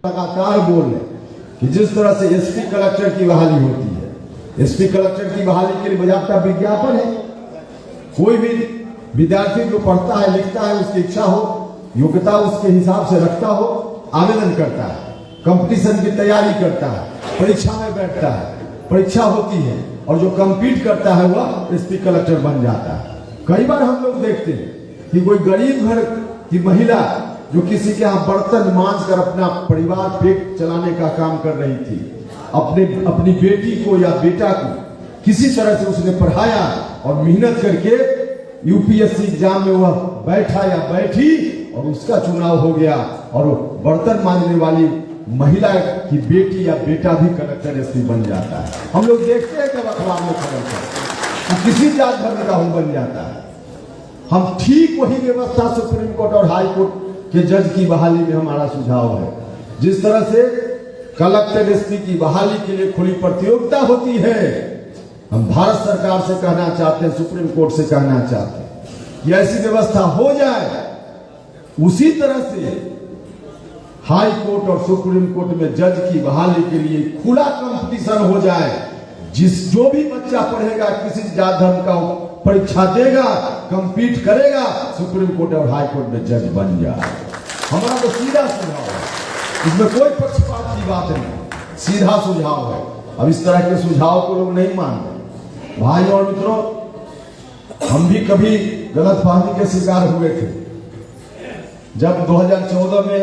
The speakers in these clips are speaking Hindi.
लगातार बोल रहे कि जिस तरह से एसपी कलेक्टर की बहाली होती है, एसपी कलेक्टर की बहाली के लिए बाकायदा विज्ञापन है। कोई भी विद्यार्थी जो पढ़ता है लिखता है, उसकी इच्छा हो, योग्यता उसके हिसाब से रखता हो, आवेदन करता है, कंपटीशन की तैयारी करता है, परीक्षा में बैठता है, परीक्षा होती है और जो कम्पीट करता है वह एसपी कलेक्टर बन जाता है। कई बार हम लोग देखते हैं कि कोई गरीब घर की महिला जो किसी के यहाँ बर्तन मांज कर अपना परिवार पेट चलाने का काम कर रही थी, अपनी बेटी को या बेटा को किसी तरह से उसने पढ़ाया और मेहनत करके यूपीएससी एग्जाम में वह बैठा या बैठी और उसका चुनाव हो गया और बर्तन मांजने वाली महिला की बेटी या बेटा भी कलेक्टर एसपी बन जाता है। हम लोग देखते हैं जब अखबार में खबर तो किसी जात धर्म का बन जाता है। हम ठीक वही व्यवस्था सुप्रीम कोर्ट और हाई कोर्ट के जज की बहाली में हमारा सुझाव है। जिस तरह से कलेक्टर एसपी की बहाली के लिए खुली प्रतियोगिता होती है, हम भारत सरकार से कहना चाहते हैं, सुप्रीम कोर्ट से कहना चाहते हैं कि ऐसी व्यवस्था हो जाए। उसी तरह से हाई कोर्ट और सुप्रीम कोर्ट में जज की बहाली के लिए खुला कंपटीशन हो जाए। जो भी बच्चा पढ़ेगा, किसी जात धर्म का परीक्षा देगा, कंपीट करेगा, सुप्रीम कोर्ट और हाई कोर्ट में जज बन जाए। हमारा तो सीधा सुझाव है, इसमें कोई पक्षपात की बात नहीं, सीधा सुझाव है। अब इस तरह के सुझाव को लोग नहीं मानते। भाई और मित्रों, हम भी कभी गलतफहमी के शिकार हुए थे। जब 2014 में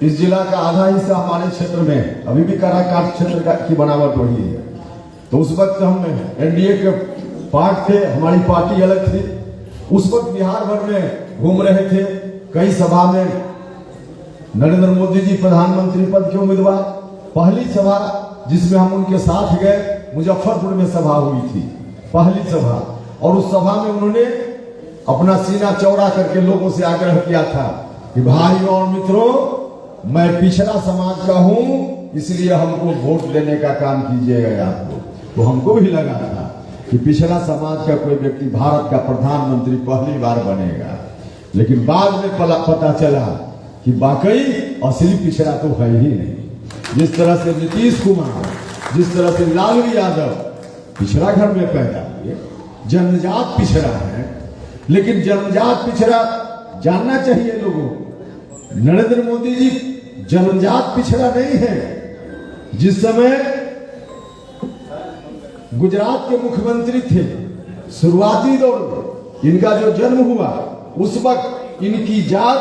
इस जिला का आधा हिस्सा हमारे क्षेत्र में, अभी भी काराकाट क्षेत्र की बनावट वही है, तो उस वक्त हम एनडीए के पार्ट थे, हमारी पार्टी अलग थी। उस वक्त बिहार भर में घूम रहे थे। कई सभा में नरेंद्र मोदी जी प्रधानमंत्री पद के उम्मीदवार, पहली सभा जिसमें हम उनके साथ गए मुजफ्फरपुर में सभा हुई थी, पहली सभा। और उस सभा में उन्होंने अपना सीना चौड़ा करके लोगों से आग्रह किया था कि भाई और मित्रों, मैं पिछड़ा समाज का हूं, इसलिए हमको वोट देने का काम कीजिएगा आपको। तो हमको भी लगा था कि पिछड़ा समाज का कोई व्यक्ति भारत का प्रधानमंत्री पहली बार बनेगा, लेकिन बाद में पता चला कि वाकई असली पिछड़ा तो है ही नहीं। जिस तरह से नीतीश कुमार, जिस तरह से लालू यादव पिछड़ा घर में पैदा हुए, जन्मजात पिछड़ा है, लेकिन जन्मजात पिछड़ा जानना चाहिए लोगों को। नरेंद्र मोदी जी जन्मजात पिछड़ा नहीं है। जिस समय गुजरात के मुख्यमंत्री थे, शुरुआती दौर में इनका जो जन्म हुआ, उस वक्त इनकी जात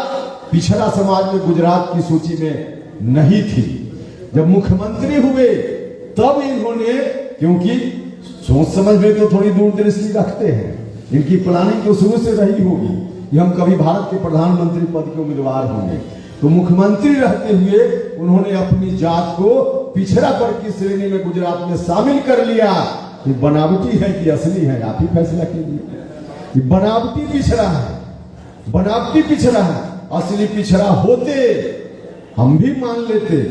पिछड़ा समाज में गुजरात की सूची में नहीं थी। जब मुख्यमंत्री हुए तब इन्होंने, क्योंकि सोच समझ में तो थोड़ी दूरदृष्टि रखते हैं, इनकी प्लानिंग तो शुरू से रही होगी कि हम कभी भारत के प्रधानमंत्री पद के उम्मीदवार होंगे, तो मुख्यमंत्री रहते हुए उन्होंने अपनी जात को पिछड़ा वर्ग की श्रेणी में गुजरात में शामिल कर लिया। कि बनावटी है कि असली है, आप ही फैसला कीजिए। कि बनावटी पिछड़ा है, बनावटी पिछड़ा है, असली पिछड़ा होते हम भी मान लेते।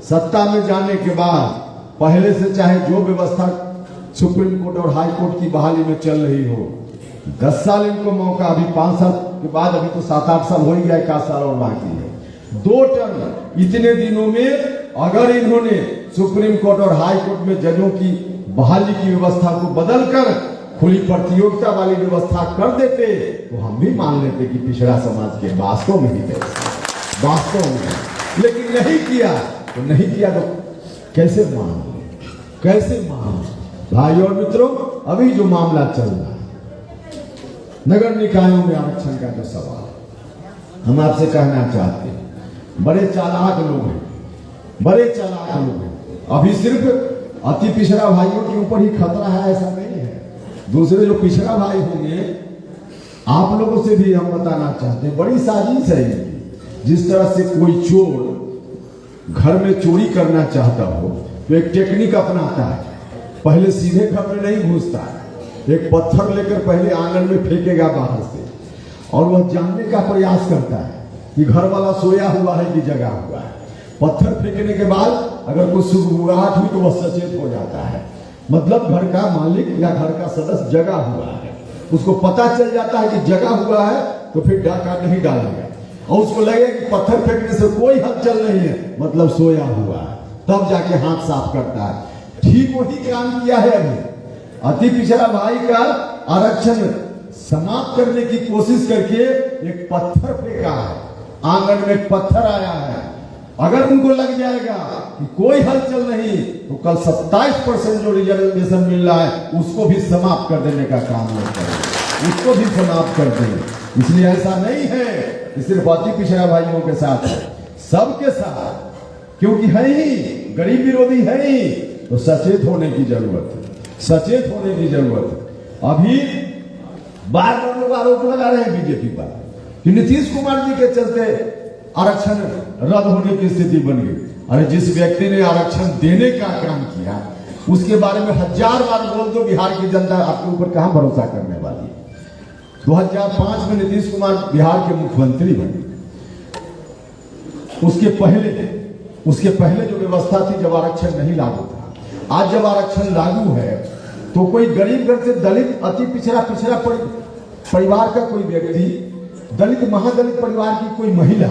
सत्ता में जाने के बाद पहले से चाहे जो व्यवस्था सुप्रीम कोर्ट और हाई कोर्ट की बहाली में चल रही हो, 10 साल इनको मौका, अभी 5 साल के बाद, अभी तो 7-8 साल हो ही गया, 1 साल और बाकी है, 2 टर्म। इतने दिनों में अगर इन्होंने सुप्रीम कोर्ट और हाई कोर्ट में जजों की बहाली की व्यवस्था को बदलकर खुली प्रतियोगिता वाली व्यवस्था कर देते तो हम भी मान लेते कि पिछड़ा समाज के वास्तव में ही है, वास्तव में। लेकिन नहीं किया तो नहीं किया, तो कैसे मान, कैसे मान। भाई और मित्रों, अभी जो मामला चल रहा है नगर निकायों में आरक्षण का जो सवाल, हम आपसे कहना चाहते हैं, बड़े चालाक लोग हैं, बड़े चालाक लोग हैं। अभी सिर्फ अति पिछड़ा भाइयों के ऊपर ही खतरा है ऐसा नहीं है, दूसरे जो पिछड़ा भाई होंगे, आप लोगों से भी हम बताना चाहते हैं, बड़ी साजिश है इनकी। जिस तरह से कोई चोर घर में चोरी करना चाहता हो तो एक टेक्निक अपनाता है, पहले सीधे घर में नहीं घुसता है, एक पत्थर लेकर पहले आंगन में फेंकेगा बाहर से, और वह जानने का प्रयास करता है कि घर वाला सोया हुआ है कि जगा हुआ है। पत्थर फेंकने के बाद अगर कुछ सुगबुगाहट हुई तो वह सचेत हो जाता है, मतलब घर का मालिक या घर का सदस्य जगा हुआ है, उसको पता चल जाता है कि जगा हुआ है, तो फिर डाका नहीं डालेगा। और उसको लगे कि पत्थर फेंकने से कोई हलचल नहीं है, मतलब सोया हुआ है, तब जाके हाथ साफ करता है। ठीक वही काम किया है अभी। अति पिछड़ा भाई का आरक्षण समाप्त करने की कोशिश करके एक पत्थर फेंका है, आंगन में एक पत्थर आया है। अगर उनको लग जाएगा कि कोई हलचल नहीं, तो कल 27% जो रिजर्वेशन मिल रहा है उसको भी समाप्त कर देने का काम लोग करें, उसको भी समाप्त कर दें। इसलिए ऐसा नहीं है कि सिर्फ अति पिछड़ा भाइयों के साथ है, सबके साथ, क्योंकि है ही गरीब विरोधी है ही, तो सचेत होने की जरूरत है, सचेत होने की जरूरत है। अभी बार बार लोग आरोप लगा रहे हैं बीजेपी पर कि नीतीश कुमार जी के चलते आरक्षण रद्द होने की स्थिति बन गई। अरे जिस व्यक्ति ने आरक्षण देने का काम किया उसके बारे में 1000 बार बोल दो, बिहार की जनता आपके ऊपर कहां भरोसा करने वाली है। 2005 में नीतीश कुमार बिहार के मुख्यमंत्री बने, उसके पहले जो व्यवस्था थी जब आरक्षण नहीं लागू था, आज जब आरक्षण लागू है तो कोई गरीब घर से दलित अति पिछड़ा परिवार का कोई व्यक्ति, दलित महादलित परिवार की कोई महिला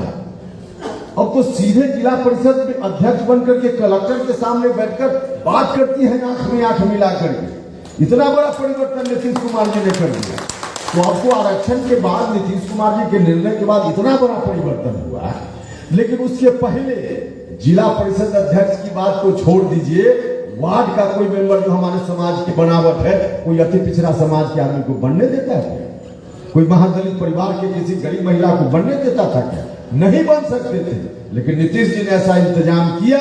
अब तो सीधे जिला परिषद में अध्यक्ष बनकर के कलेक्टर के सामने बैठकर बात करती है, आंख में आंख मिला करके। इतना बड़ा परिवर्तन नीतीश कुमार जी ने कर दिया। तो आपको आरक्षण के बाद, नीतीश कुमार जी के निर्णय के बाद इतना बड़ा परिवर्तन हुआ है, लेकिन उसके पहले जिला परिषद अध्यक्ष की बात को छोड़ दीजिए, वार्ड का कोई मेंबर जो हमारे समाज की बनावट है, कोई अति पिछड़ा समाज के आदमी को बनने देता है? कोई महादलित परिवार के किसी गरीब महिला को बनने देता था क्या? नहीं बन सकते थे। लेकिन नीतीश जी ने ऐसा इंतजाम किया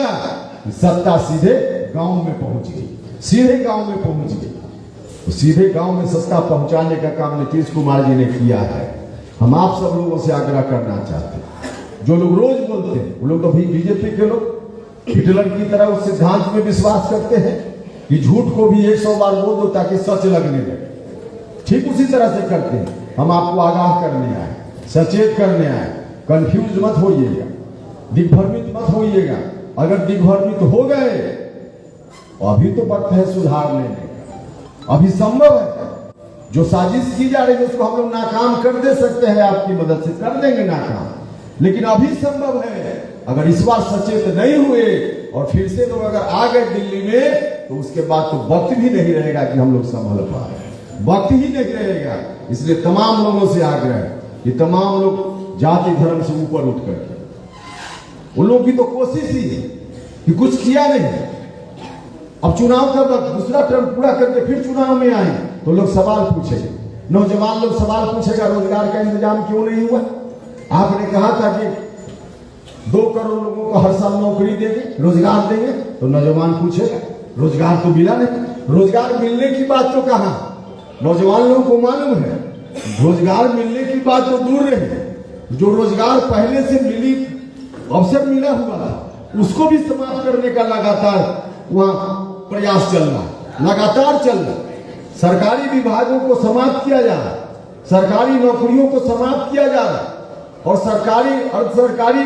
कि सत्ता सीधे गांव में पहुंच गई, सीधे गांव में पहुंच गई। तो सीधे गांव में सत्ता पहुंचाने का काम नीतीश कुमार जी ने किया है। हम आप सब लोगों से आग्रह करना चाहते हैं, जो लोग रोज बोलते हैं वो लोग तो बीजेपी के लोग हिटलर की तरह उस सिद्धांत में विश्वास करते हैं कि झूठ को भी 100 बार बोल दो ताकि सच लगने लगे, ठीक उसी तरह से करते हैं। हम आपको आगाह करने आए, सचेत करने आए, कंफ्यूज मत होइएगा, दिग्भ्रमित मत होइएगा। अगर दिग्भ्रमित हो गए, अभी तो वक्त है सुधार लेने का, अभी संभव है। जो साजिश की जा रही है उसको हम लोग नाकाम कर दे सकते हैं, आपकी मदद से कर देंगे नाकाम, लेकिन अभी संभव है। अगर इस बार सचेत नहीं हुए और फिर से लोग अगर आ गए दिल्ली में, तो उसके बाद तो वक्त भी नहीं रहेगा कि हम लोग संभल पाए, वक्त ही नहीं रहेगा। इसलिए तमाम लोगों से आग्रह है कि तमाम लोग जाति धर्म से ऊपर उठ करके, उन लोगों की तो कोशिश ही है कि कुछ किया नहीं। अब चुनाव का वक्त, दूसरा टर्म पूरा करके फिर चुनाव में आए तो लोग सवाल पूछेंगे, नौजवान लोग सवाल पूछेगा, रोजगार का इंतजाम क्यों नहीं हुआ? आपने कहा था कि 2 करोड़ लोगों को हर साल नौकरी देंगे, रोजगार देंगे, तो नौजवान पूछेगा रोजगार तो मिला नहीं। रोजगार मिलने की बात तो कहा, नौजवान लोगों को मालूम है, रोजगार मिलने की बात तो दूर रही, जो रोजगार पहले से मिली, अवसर मिला हुआ था, उसको भी समाप्त करने का लगातार वहां प्रयास चल रहा है, लगातार चल रहा है। सरकारी विभागों को समाप्त किया जा रहा है, सरकारी नौकरियों को समाप्त किया जा रहा है, और सरकारी अर्ध सरकारी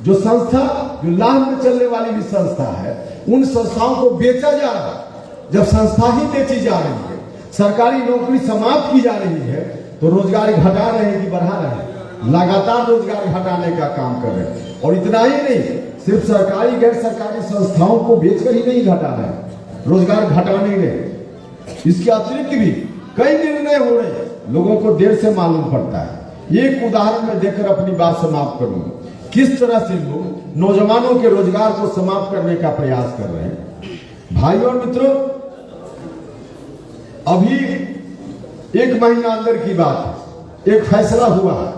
जो संस्था, जो लाभ में चलने वाली भी संस्था है, उन संस्थाओं को बेचा जा रहा है। जब संस्था ही बेची जा रही है, सरकारी नौकरी समाप्त की जा रही है, तो रोजगार घटा रहे हैं कि बढ़ा रहे हैं? लगातार रोजगार घटाने का काम कर रहे हैं। और इतना ही नहीं, सिर्फ सरकारी गैर सरकारी संस्थाओं को बेचकर ही नहीं घटा रहे हैं, रोजगार घटाने में इसके अतिरिक्त भी कई निर्णय हो रहे हैं, लोगों को देर से मालूम पड़ता है। एक उदाहरण में देकर अपनी बात समाप्त करूंगा, किस तरह से लोग नौजवानों के रोजगार को समाप्त करने का प्रयास कर रहे हैं। भाइयों और मित्रों, अभी 1 महीना अंदर की बात है, एक फैसला हुआ है,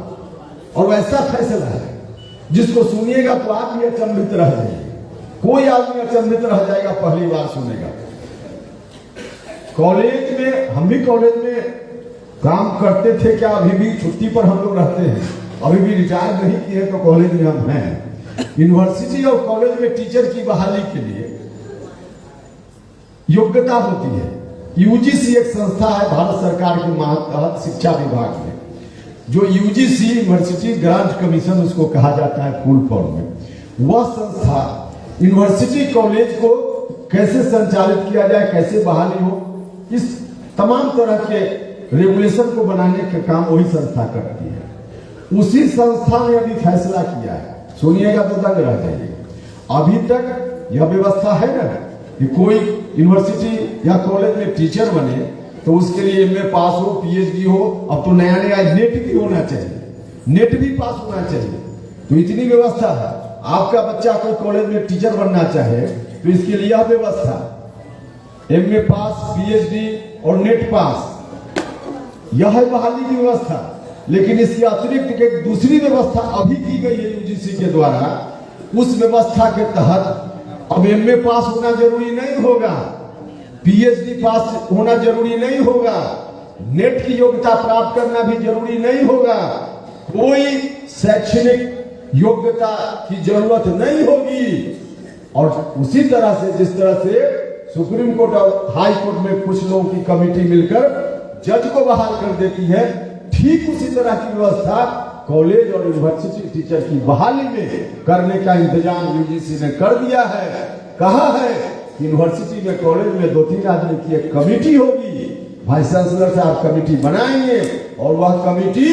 और वैसा फैसला है जिसको सुनिएगा तो आप भी अचंभित रह जाएंगे, कोई आदमी अचंभित रह जाएगा पहली बार सुनेगा। कॉलेज में, हम भी कॉलेज में काम करते थे क्या, अभी भी छुट्टी पर हम लोग रहते हैं, अभी भी रिटायर नहीं किए तो कॉलेज में हम हैं। यूनिवर्सिटी और कॉलेज में टीचर की बहाली के लिए योग्यता होती है। यूजीसी एक संस्था है भारत सरकार के मातहत शिक्षा विभाग में, जो यूजीसी यूनिवर्सिटी ग्रांट कमीशन उसको कहा जाता है फुल फॉर्म में। वह संस्था यूनिवर्सिटी कॉलेज को कैसे संचालित किया जाए, कैसे बहाली हो, इस तमाम तरह के रेगुलेशन को बनाने का काम वही संस्था करती है। उसी संस्था ने अभी फैसला किया है, सुनिएगा तो दंग रह जाइएगा। अभी तक यह व्यवस्था है ना कि कोई यूनिवर्सिटी या कॉलेज में टीचर बने तो उसके लिए एमए पास हो, पीएचडी हो, अब तो नया नया नेट भी होना चाहिए, नेट भी पास होना चाहिए। तो इतनी व्यवस्था है। आपका बच्चा कोई कॉलेज में टीचर बनना चाहे तो इसके लिए यह व्यवस्था, एमए पास, पीएचडी और नेट पास, यह है बहाली की व्यवस्था। लेकिन इसके अतिरिक्त एक दूसरी व्यवस्था अभी की गई है यूजीसी के द्वारा। उस व्यवस्था के तहत अब एमए पास होना जरूरी नहीं होगा, पीएचडी पास होना जरूरी नहीं होगा, नेट की योग्यता प्राप्त करना भी जरूरी नहीं होगा, कोई शैक्षणिक योग्यता की जरूरत नहीं होगी। और उसी तरह से जिस तरह से सुप्रीम कोर्ट और हाई कोर्ट में कुछ लोगों की कमेटी मिलकर जज को बहाल कर देती है, ठीक उसी तरह की व्यवस्था कॉलेज और यूनिवर्सिटी टीचर की बहाली में करने का इंतजाम यूजीसी ने कर दिया है। कहा है यूनिवर्सिटी में, कॉलेज में 2-3 आदमी की एक कमेटी होगी, वाइस चांसलर साहब कमेटी बनाएंगे और वह कमेटी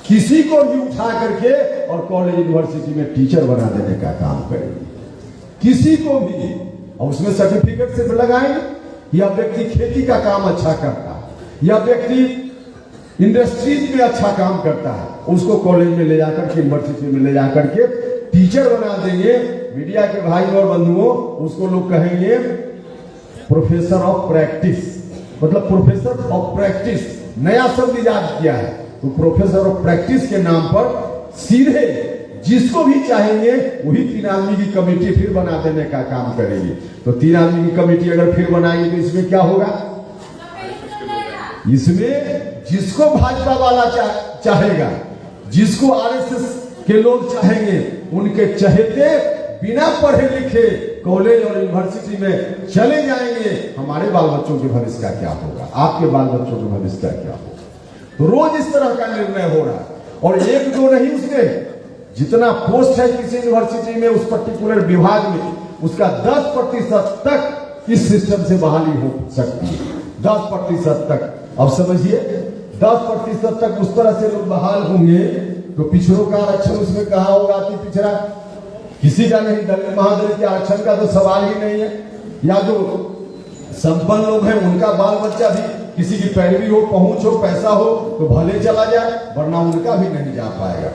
किसी को भी उठा करके और कॉलेज यूनिवर्सिटी में टीचर बना देने का काम करेगी, किसी को भी। और उसमें सर्टिफिकेट से लगाएंगे यह व्यक्ति खेती का काम अच्छा करता है, यह व्यक्ति इंडस्ट्रीज में अच्छा काम करता है, उसको कॉलेज में ले जाकर के, यूनिवर्सिटी में ले जाकर के टीचर बना देंगे। मीडिया के भाई और बंधुओं, उसको लोग कहेंगे प्रोफेसर ऑफ प्रैक्टिस, मतलब प्रोफेसर ऑफ प्रैक्टिस नया शब्द इजाद किया है। तो प्रोफेसर ऑफ प्रैक्टिस के नाम पर सीधे जिसको भी चाहेंगे वही 3 आदमी की कमेटी फिर बना देने का काम करेगी। तो 3 आदमी की कमेटी अगर फिर बनाएंगे तो इसमें क्या होगा? इसमें जिसको भाजपा वाला चाहेगा, जिसको आरएसएस के लोग चाहेंगे, उनके चहेते बिना पढ़े लिखे कॉलेज और यूनिवर्सिटी में चले जाएंगे। हमारे बाल बच्चों के भविष्य का क्या होगा, आपके बाल बच्चों के भविष्य का क्या होगा? तो रोज इस तरह का निर्णय हो रहा है। और 1-2 नहीं, उसमें जितना पोस्ट है किसी यूनिवर्सिटी में उस पर्टिकुलर विभाग में, उसका 10% तक इस सिस्टम से बहाली हो सकती है, 10% तक। अब समझिए 10% तक उस तरह से लोग बहाल होंगे तो पिछड़ों का आरक्षण उसमें कहा होगा कि पिछड़ा किसी का नहीं, दलित महादलित के आरक्षण का तो सवाल ही नहीं है। या जो संपन्न लोग हैं उनका बाल बच्चा भी किसी की पैरवी हो, पहुंच हो, पैसा हो तो भले चला जाए, वरना उनका भी नहीं जा पाएगा।